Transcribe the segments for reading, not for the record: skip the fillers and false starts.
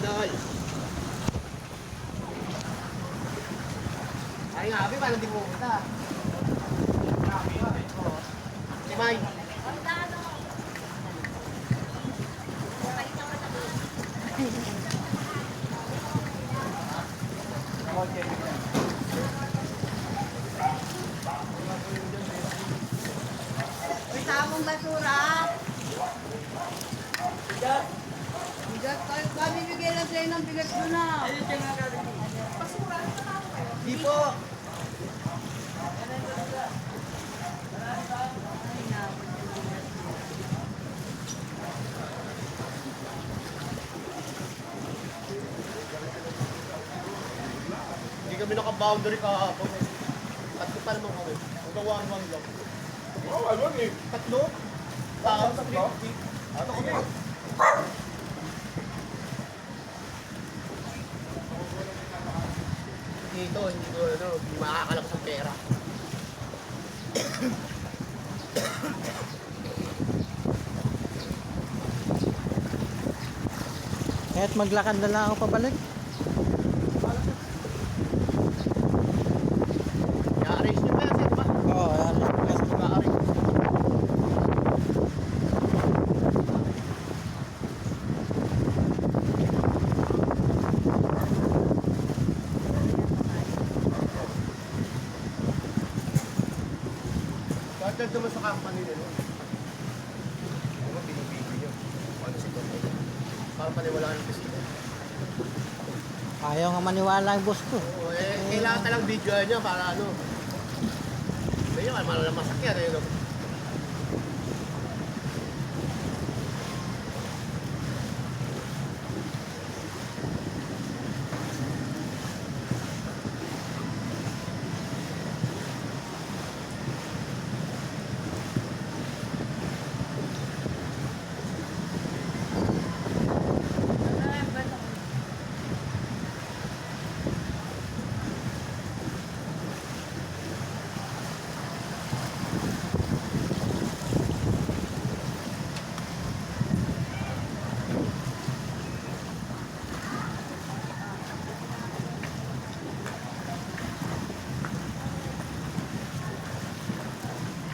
Ay. Ay nga, abi, paano di mo pumunta? Si May. Uy, tamong basura. Bigat. Bigat. Kami bigyan lang sa'yo ng bigat mo na. Di po. Hindi kami naka-boundary kahapon. Tatlo pa naman kami. Hanggang 1-1 lang. Oo, ano eh. Tatlo? Tapos Tatlo? Ano kami? Dito, hindi ko hindi makakalabas ang pera. Kahit maglakad na lang ako pabalik. I-arrange nyo ba yan, di ba? Oo, ayan. I-arrange. Kahit naman sa company nila. Ano binibigay nyo? Ano si Tony? Para paniwalaan yung president. Ayaw nga maniwala yung boss ko. Oo, kailangan talang video niya para ano. Medyo kaya malalang masakyan eh. No?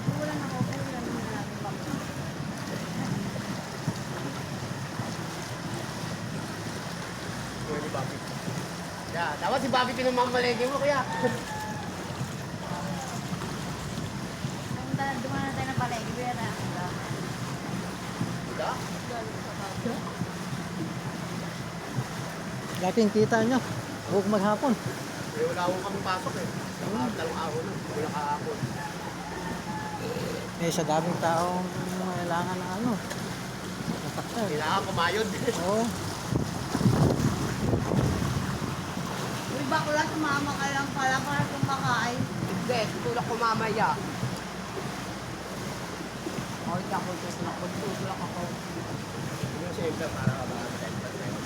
Kulang ako. Kulang naman natin baka. Kuya ni Bobby. Yeah, dapat si Bobby pinamamalengke mo kaya. Dumaan na tayo ng palengke. Kuya na. Diba? Dating kita nyo. Huwag maghapon. Eh, wala akong kami pasok eh. Dalawang araw na. Wala kahapon. Eh, sa daming taong kailangan ng ano. Nasaktan. Kailangan kumayod. Oo. Uy, bakla, sumama ka lang pala para kumakain. Hindi, tutulak ko mamaya. Oh, ako tutulak ako. Yung siyempre para makakatayin pa tayo.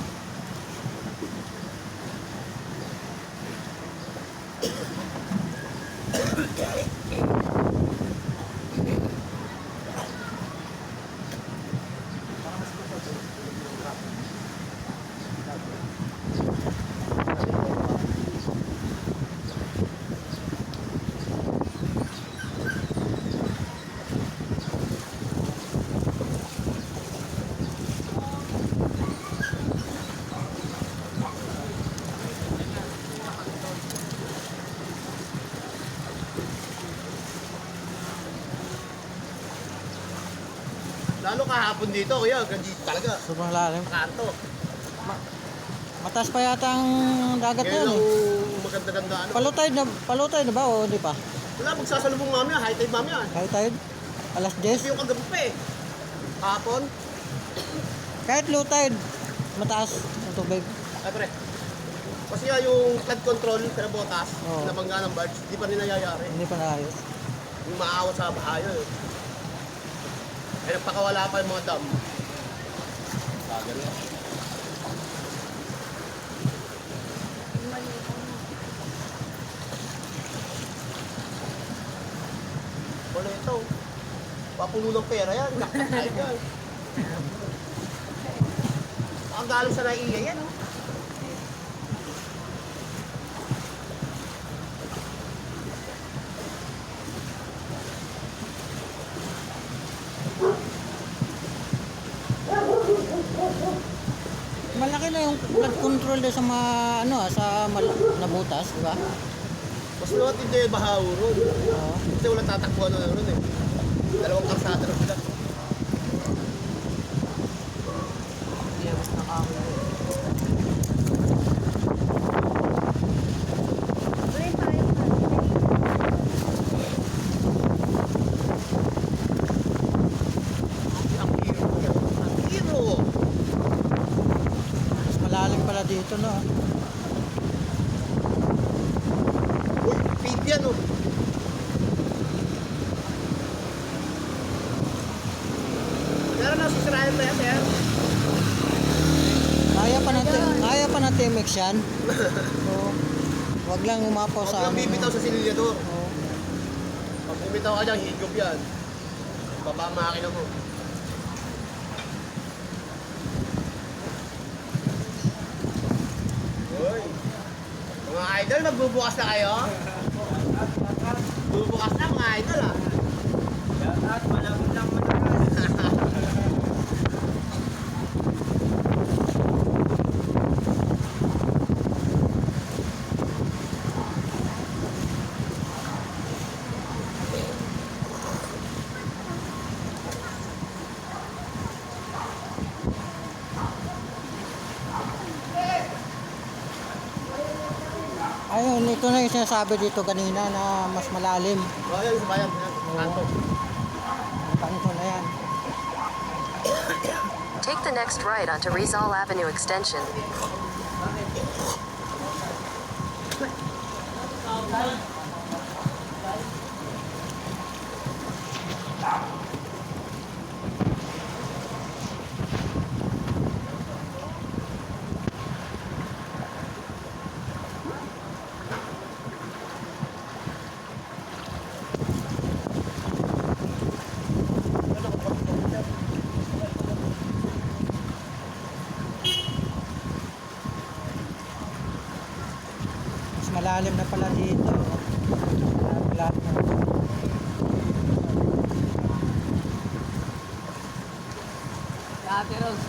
Lalo kahapon dito, kuya, ganito talaga. Sobrang lalim. Kanto. Mataas pa yata ang dagat na Ngayon yun ang eh. maganda-ganda ano. Palutay na ba o hindi pa? Wala, magsasalubong mamaya, high tide mamaya. Kahit tayo, alas Kasi 10. yung kagabi pa eh. Kahapon, Kahit low tide, mataas ang tubig. ay pre. Kasi nga yung flood control, pinabotas, Oo. nabangga ng barge, di pa rin nangyayari. Hindi pa naayos. Yung maawat sa bahayo eh. Ay nagpakawala pa yung mga dam. Bagal na. Wala ito. Papuno ng pera yan. Nakakain yan. Ang galing sa naiya yan. Oh. malaki na yung flood control doon sa mga, ano, nabutas, di ba? Mas luwat din yung bahaw ron. Oo. Kasi walang tatakbuhan na ron eh. Dalawang karsada ron sila. Hindi, mas nakakula. Ulit tayo. Ang hero niya. Ang hero! Mas malalim pala dito, no? Uy, feed yan oh. Pero nasisirayan pa yan, sir. Kaya pa na Timex yan. So, wag lang umapaw Huwag sa lang bibitaw sa sililyador. Oo. Pag bumitaw ka dyan, higop yan. Baba ang makina mo. Uy. Mga idol, magbubukas na kayo? Bubukas na mga idol ah. At malapit lang matakas. Ayun, ito na yung sinasabi dito kanina na mas malalim. O yan, sa bayan. Yan, kanto. Ang kanto na yan. Take the next right onto Rizal Avenue Extension. Mas malalim na pala dito. Lahat na. Dati Rose.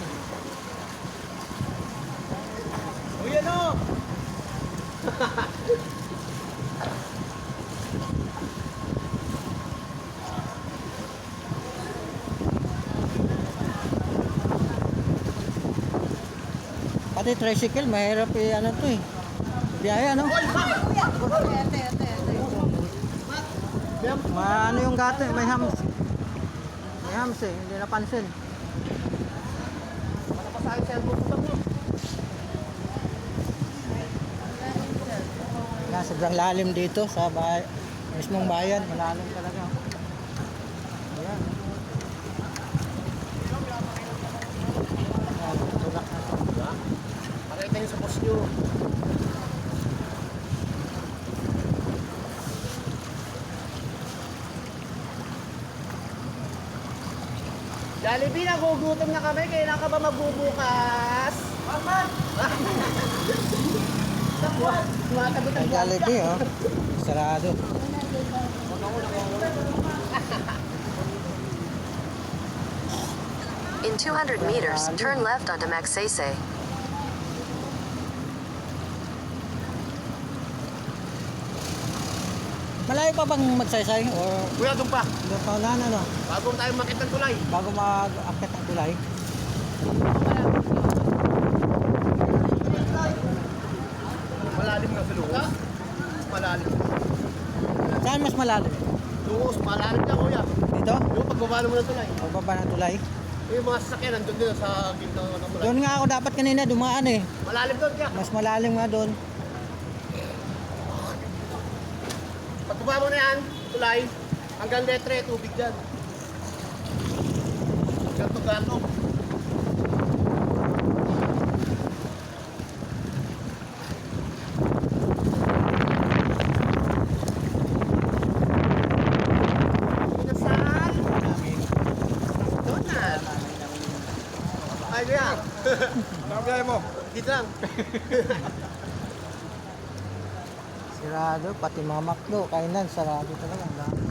Uy, ano? Pati tricycle, mahirap eh, ano to eh. Biyaya, no? Ate. Ano yung gato eh, may hams. May hams eh, hindi napansin. Pasahin sa elbow ko mo. Yan, sobrang lalim dito sa mismong bayan. Malalim talaga. Ayan. Ayan, tulak na to. Pakita nyo sa post nyo. Jollibee, nagugutom na kami. Kailan ka ba magbubukas? Mama! Ang Jollibee, oh. Sarado. In 200 meters, turn left onto Magsaysay. Malayo pa bang magsaysay? Or Kuya, doon pa. doon pa na, ano? Bago tayo makita ng tulay. Bago mag-akit ang tulay? Malalim nga sa lungos. Malalim. Saan mas malalim? Lungos, malalim na kuya. Dito? Yung pagbaba mo ng tulay. O baba ng tulay? Yung mga sasakyan nandun din sa gilid ng tulay. Doon nga ako dapat kanina dumaan eh. Malalim doon kaya. Mas malalim nga doon. Pagbaba mo na yan, tulay, hanggang letre, tubig dyan. Gato-gato. Pinasal. Donald. Ay, kuya. Nakabiyay mo. Dito lang. Sarado, pati mga makdo, kainan, sarado talaga. Ang dami.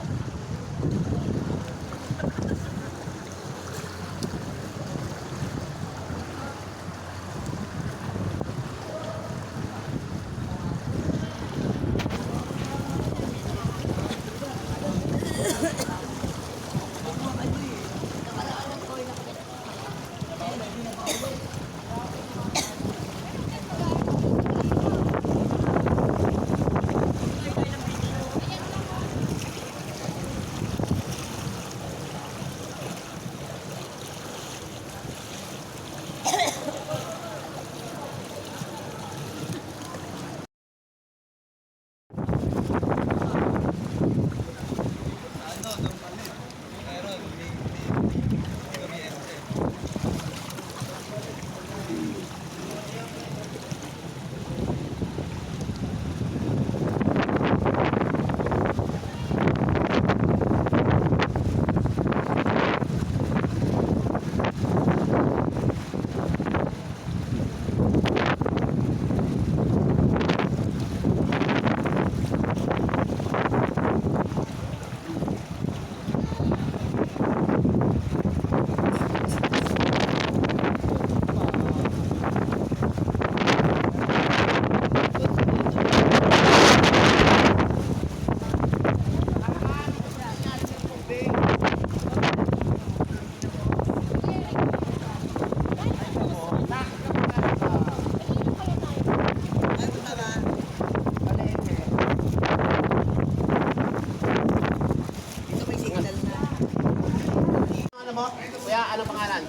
mo? Kuya, ano pangalan?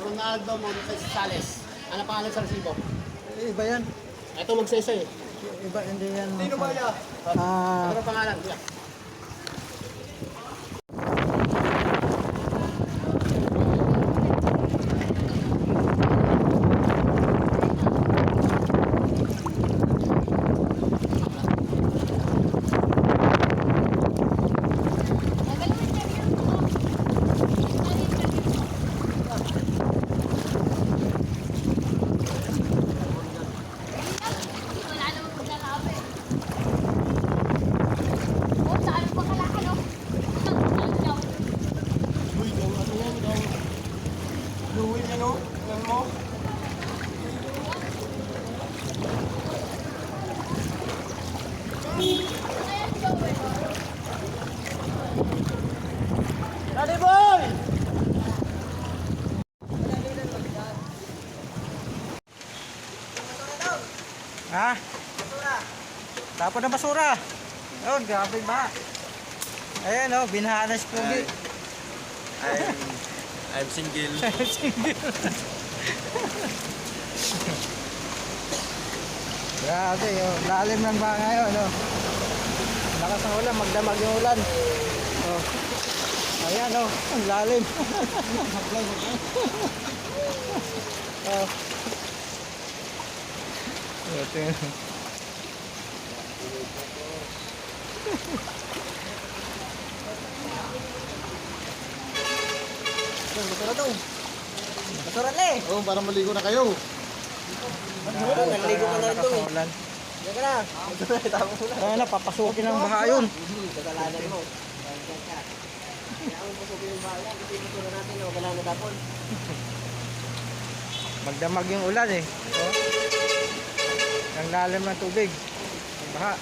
Ronaldo Montes Sales. Ano pangalan sa resibo? Iba yan. Ito magsese. Iba, hindi yan. Sino ba niya? Ah, Ano pangalan? Kuya. Wala namang maglalaban. Oh, saan pa kalakal, oh? Uy, ano yan? Louis, ano? Ano mo? Daddy boy! ha? Tapon ng basura. Yun, grabe ba? Ayan oh, binahaan na si Pogi. I'm single. Grabe, oh, lalim ng baha ngayon, oh. Lakas ng ulan, magdamag yung ulan. Oh. Ayan, oh, ang lalim. Oh. Ito yun. Basura daw. Basura le. Oo, para maligo na kayo. Naligo ka na rin doon. Ulan. Diyan ka na. Tapos na. Ayan na, papasukin ng baha yun. Kasalanan mo. Kaya ang pasukin yung bayan, kasi yung basura natin, wala na tapon. Magdamag yung ulan eh. Oh. Ang lalim ng tubig. Ang baha.